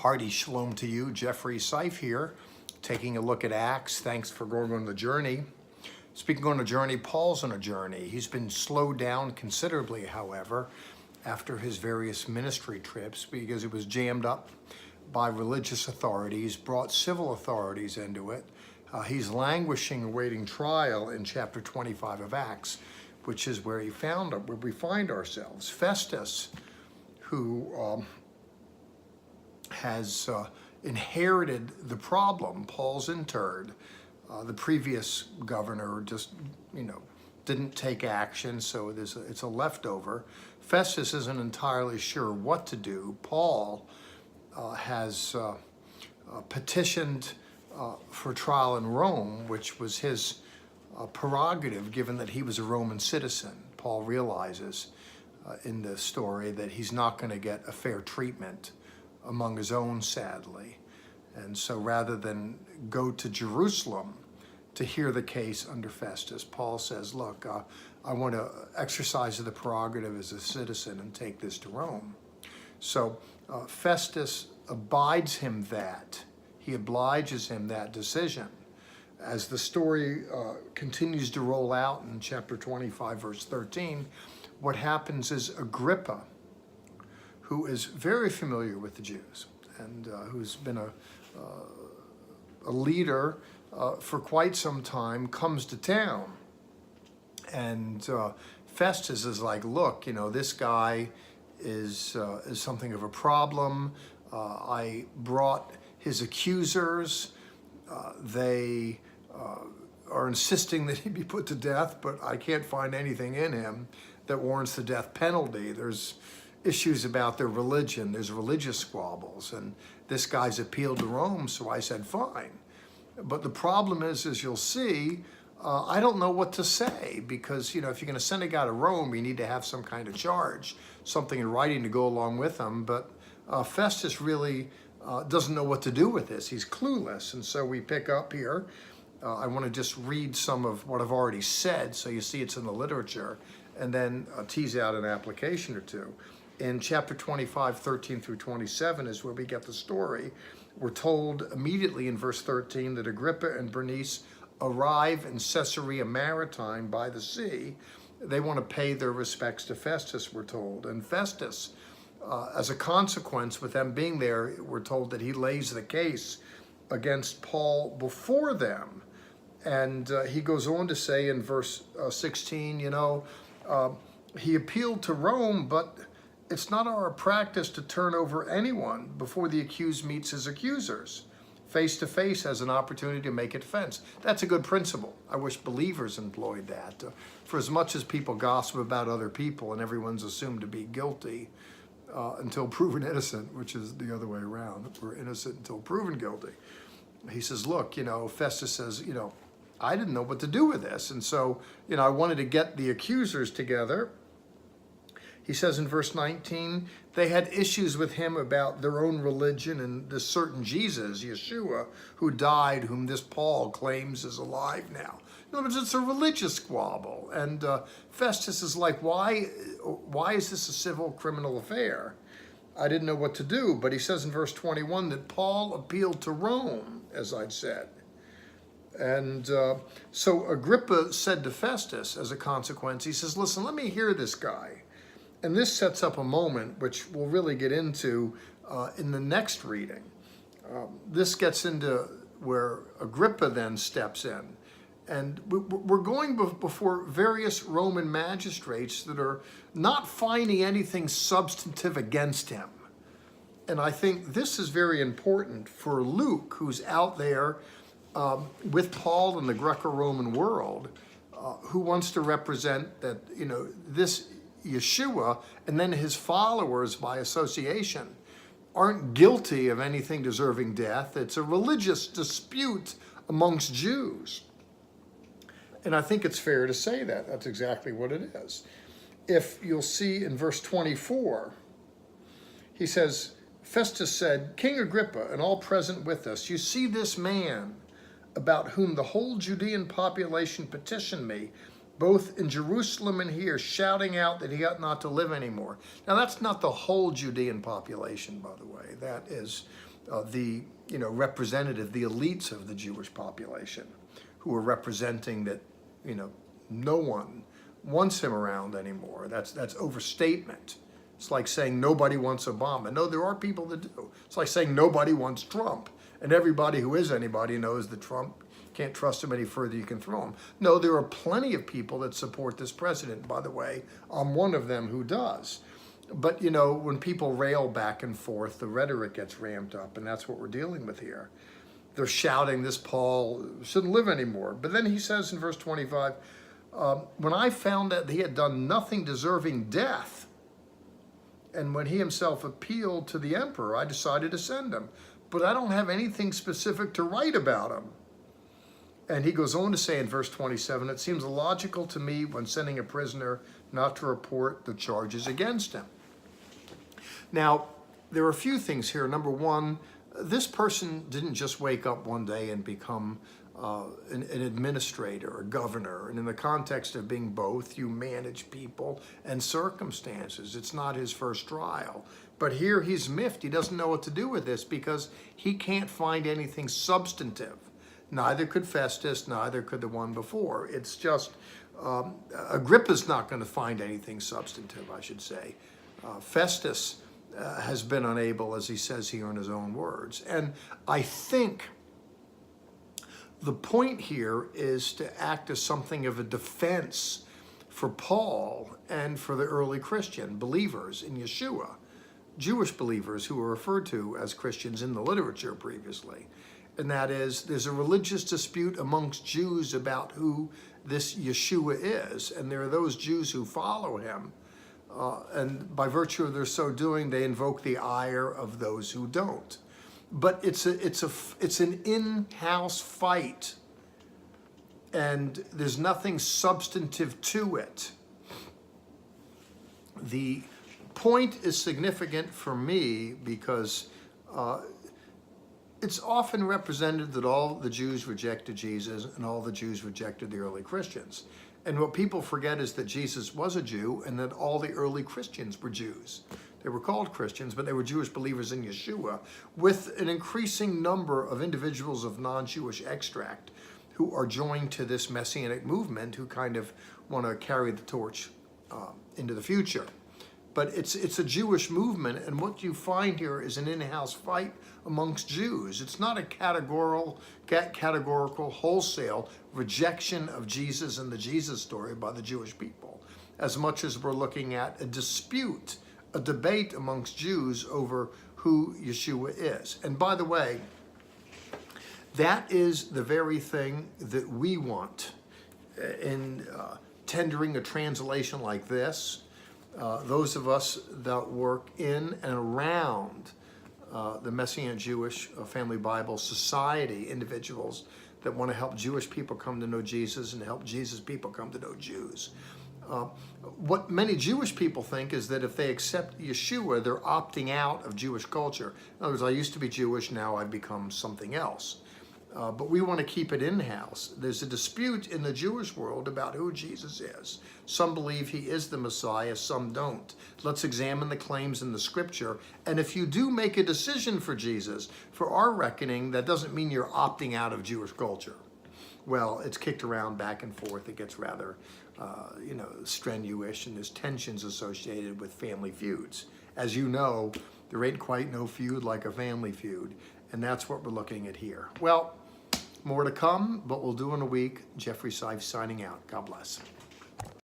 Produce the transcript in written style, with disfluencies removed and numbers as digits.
Hearty shalom to you. Jeffrey Seif here, taking a look at Acts. Thanks for going on the journey. Speaking on a journey, Paul's on a journey. He's been slowed down considerably, however, after his various ministry trips because he was jammed up by religious authorities, brought civil authorities into it. He's languishing, awaiting trial in chapter 25 of Acts, which is where we find ourselves. Festus, who has inherited the problem. Paul's interred. The previous governor just, didn't take action, so it's a leftover. Festus isn't entirely sure what to do. Paul has petitioned for trial in Rome, which was his prerogative, given that he was a Roman citizen. Paul realizes in the story that he's not going to get a fair treatment among his own, sadly. And so rather than go to Jerusalem to hear the case under Festus, Paul says, look, I want to exercise the prerogative as a citizen and take this to Rome. So Festus abides him that. He obliges him that decision. As the story continues to roll out in chapter 25, verse 13, what happens is Agrippa, who is very familiar with the Jews and who's been a leader for quite some time, comes to town. And Festus is like, look, this guy is something of a problem. I brought his accusers. They are insisting that he be put to death, but I can't find anything in him that warrants the death penalty. There's issues about their religion. There's religious squabbles, and this guy's appealed to Rome, so I said, fine. But the problem is, as you'll see, I don't know what to say, because, if you're going to send a guy to Rome, you need to have some kind of charge, something in writing to go along with them. But Festus really doesn't know what to do with this. He's clueless. And so we pick up here. I want to just read some of what I've already said, so you see it's in the literature, and then tease out an application or two. In chapter 25, 13 through 27 is where we get the story. We're told immediately in verse 13 that Agrippa and Bernice arrive in Caesarea Maritime by the sea. They want to pay their respects to Festus, we're told. And Festus, as a consequence, with them being there, we're told that he lays the case against Paul before them. And he goes on to say in verse 16, he appealed to Rome, but it's not our practice to turn over anyone before the accused meets his accusers. Face to face has an opportunity to make a defense. That's a good principle. I wish believers employed that. For as much as people gossip about other people and everyone's assumed to be guilty until proven innocent, which is the other way around. We're innocent until proven guilty. He says, look, Festus says, I didn't know what to do with this. And so, I wanted to get the accusers together. He says in verse 19, they had issues with him about their own religion and this certain Jesus, Yeshua, who died, whom this Paul claims is alive now. In other words, it's a religious squabble. And Festus is like, why is this a civil criminal affair? I didn't know what to do. But he says in verse 21 that Paul appealed to Rome, as I'd said. And so Agrippa said to Festus, as a consequence, he says, listen, let me hear this guy. And this sets up a moment which we'll really get into in the next reading. This gets into where Agrippa then steps in. And we're going before various Roman magistrates that are not finding anything substantive against him. And I think this is very important for Luke, who's out there with Paul in the Greco-Roman world, who wants to represent that, this Yeshua and then his followers by association aren't guilty of anything deserving death. It's a religious dispute amongst Jews. And I think it's fair to say that. That's exactly what it is. If you'll see in verse 24, he says, Festus said, King Agrippa and all present with us, you see this man about whom the whole Judean population petitioned me, both in Jerusalem and here, shouting out that he ought not to live anymore. Now, that's not the whole Judean population, by the way. That is the representative, the elites of the Jewish population, who are representing that no one wants him around anymore. That's overstatement. It's like saying nobody wants Obama. No, there are people that do. It's like saying nobody wants Trump, and everybody who is anybody knows that Trump, can't trust him any further, you can throw him. No, there are plenty of people that support this president. By the way, I'm one of them who does. But when people rail back and forth, the rhetoric gets ramped up, and that's what we're dealing with here. They're shouting this Paul shouldn't live anymore. But then he says in verse 25, when I found that he had done nothing deserving death, and when he himself appealed to the emperor, I decided to send him. But I don't have anything specific to write about him. And he goes on to say in verse 27, it seems logical to me when sending a prisoner not to report the charges against him. Now, there are a few things here. Number one, this person didn't just wake up one day and become an administrator, a governor. And in the context of being both, you manage people and circumstances. It's not his first trial. But here he's miffed. He doesn't know what to do with this because he can't find anything substantive. Neither could Festus, neither could the one before. It's just, Agrippa's not going to find anything substantive, I should say. Festus has been unable, as he says here in his own words. And I think the point here is to act as something of a defense for Paul and for the early Christian believers in Yeshua, Jewish believers who were referred to as Christians in the literature previously. And that is, there's a religious dispute amongst Jews about who this Yeshua is. And there are those Jews who follow him. And by virtue of their so doing, they invoke the ire of those who don't. But it's an in-house fight. And there's nothing substantive to it. The point is significant for me because it's often represented that all the Jews rejected Jesus and all the Jews rejected the early Christians. And what people forget is that Jesus was a Jew and that all the early Christians were Jews. They were called Christians, but they were Jewish believers in Yeshua, with an increasing number of individuals of non-Jewish extract who are joined to this Messianic movement who kind of want to carry the torch into the future. But it's a Jewish movement, and what you find here is an in-house fight amongst Jews. It's not a categorical, wholesale rejection of Jesus and the Jesus story by the Jewish people, as much as we're looking at a dispute, a debate amongst Jews over who Yeshua is. And by the way, that is the very thing that we want in tendering a translation like this. Those of us that work in and around the Messianic Jewish Family Bible Society, individuals that want to help Jewish people come to know Jesus and help Jesus people come to know Jews. What many Jewish people think is that if they accept Yeshua, they're opting out of Jewish culture. In other words, I used to be Jewish, now I've become something else. But we want to keep it in-house. There's a dispute in the Jewish world about who Jesus is. Some believe he is the Messiah, some don't. Let's examine the claims in the scripture. And if you do make a decision for Jesus, for our reckoning, that doesn't mean you're opting out of Jewish culture. Well, it's kicked around back and forth. It gets rather, strenuous, and there's tensions associated with family feuds. As you know, there ain't quite no feud like a family feud. And that's what we're looking at here. Well, more to come, but we'll do in a week. Jeffrey Seif signing out. God bless.